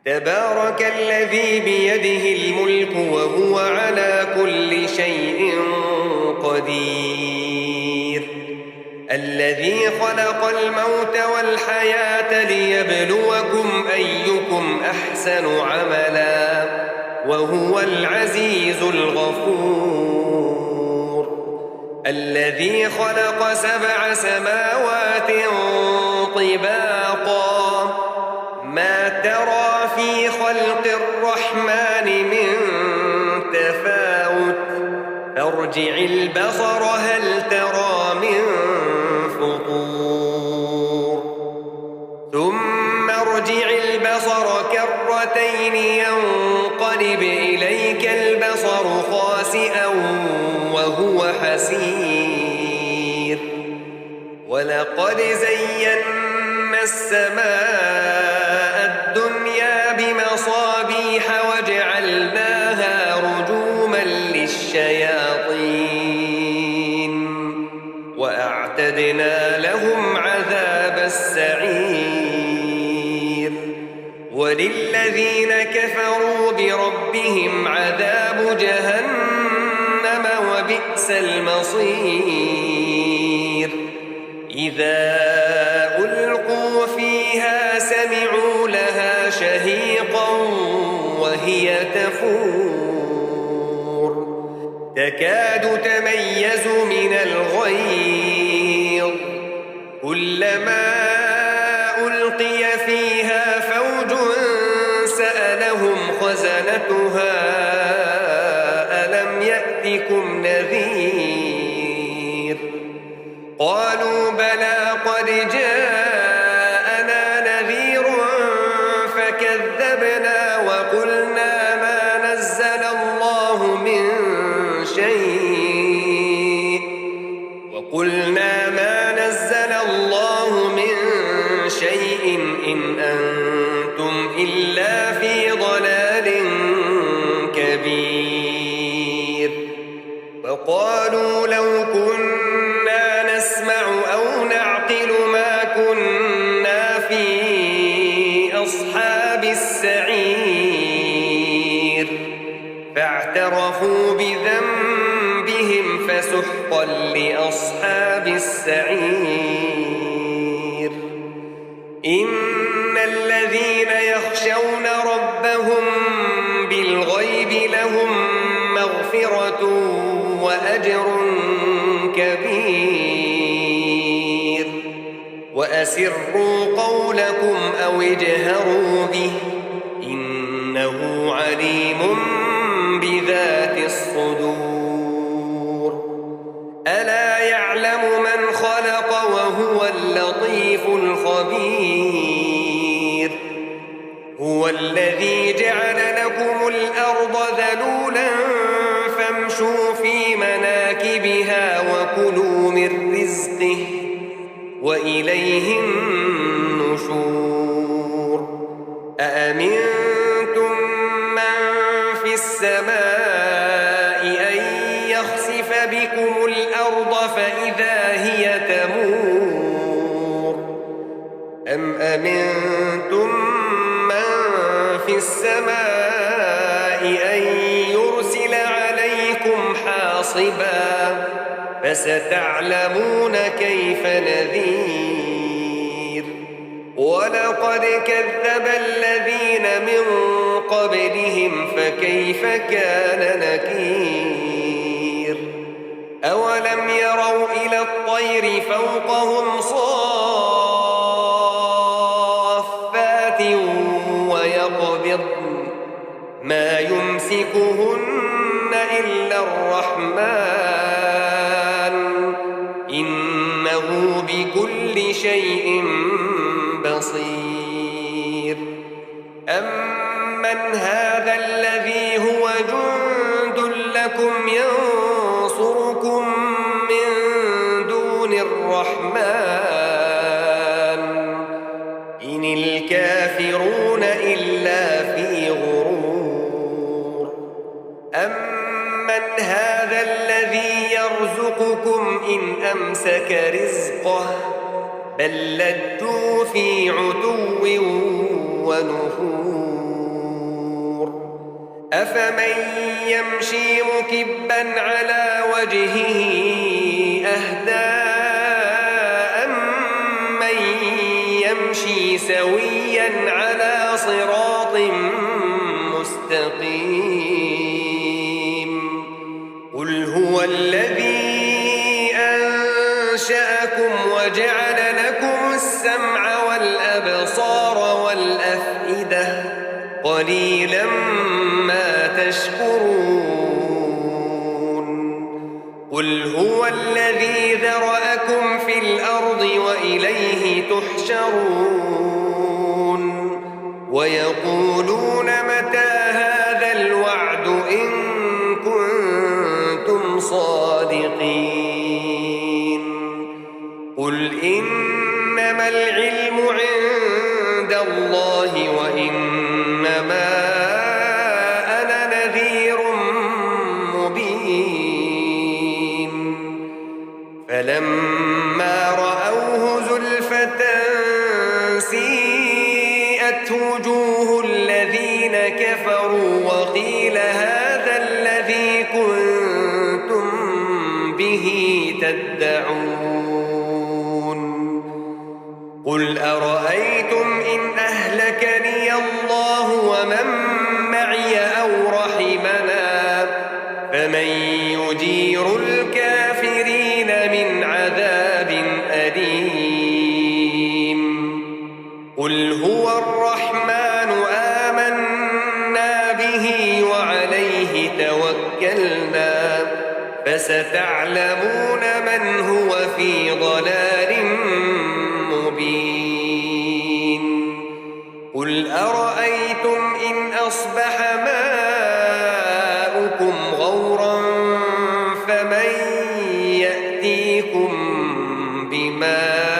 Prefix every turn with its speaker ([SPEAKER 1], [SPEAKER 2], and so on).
[SPEAKER 1] تبارك الذي بيده الملك وهو على كل شيء قدير الذي خلق الموت والحياة ليبلوكم أيكم أحسن عملا وهو العزيز الغفور الذي خلق 7 سماوات طباقا ما ترى في خلق الرحمن من تفاوت فارجع البصر هل ترى من فطور ثم ارجع البصر كرتين ينقلب إليك البصر خاسئا وهو حسير ولقد زينا السماء الدنيا بمصابيح وجعلناها رجوما للشياطين وأعتدنا لهم عذاب السعير وللذين كفروا بربهم عذاب جهنم وبئس المصير إذا ألقوا فيها سمعوا لها شهيقا وهي تفور تكاد تميز من الغيظ كلما ألقي فيها فوج سألهم خزنتها ألم يأتكم نذير قالوا بلى قد جاءنا نذير فكذبنا وقلنا ما نزل الله من شيء إن أنتم إلا في ضلال كبير وقالوا لو كنا نسمع أو نعقل ما كنا في أصحاب السعير فاعترفوا بذنبهم فسحقا لأصحاب السعير إن الذين يخشون ربهم بالغيب لهم مغفرة وأجر كبير وأسروا قولكم أو اجهروا به إنه عليم بذات الصدور ألا يعلم من خلق وهو اللطيف الخبير هو الذي جعل لكم الأرض ذلولا فامشوا في مناكبها وكلوا من رزقه وإليه النشور أأمنتم من في السماء أن يخسف بكم الأرض فإذا هي تمور أم أمنتم من في السماء أن يرسل عليكم حاصبا فستعلمون كيف نذير ولقد كذب الذين من قبلهم فكيف كان نكير أولم يروا إلى الطير فوقهم صافات ويقبضن ما يمسكهن إلا الرحمن إنه بكل شيء بصير أمن هذا الذي هو جند لكم ينصركم من دون الرحمن إن الكافرون إلا في غرور أمن هذا الذي يرزقكم إن أمسك رزقه بل لجوا في عتو ونفور أفمن يمشي مكبا على وجهه أهدى أمن يمشي سويا على صراط مستقيم قل هو الذي أنشأكم وجعل لكم السمع والأبصار والأفئدة قليلا ما تشكرون قل هو الذي ذرأكم في الأرض وإليه تحشرون ويقولون متى هذا الوعد إن كنتم صادقين قل إنما العلم عند الله وإنما أنا نذير مبين فلما رأوه زلفة سيئت وجوه الذين كفروا وقيل هذا الذي كنتم به تدعون قل أرأيتم إن أهلكني الله ومن معي أو رحمنا فمن يجير الكافرين من عذاب أليم قل هو الرحمن آمنا به وعليه توكلنا فستعلمون من هو في ضلال مبين قل أرأيتم إن أصبح ماؤكم غورا فمن يأتيكم بماء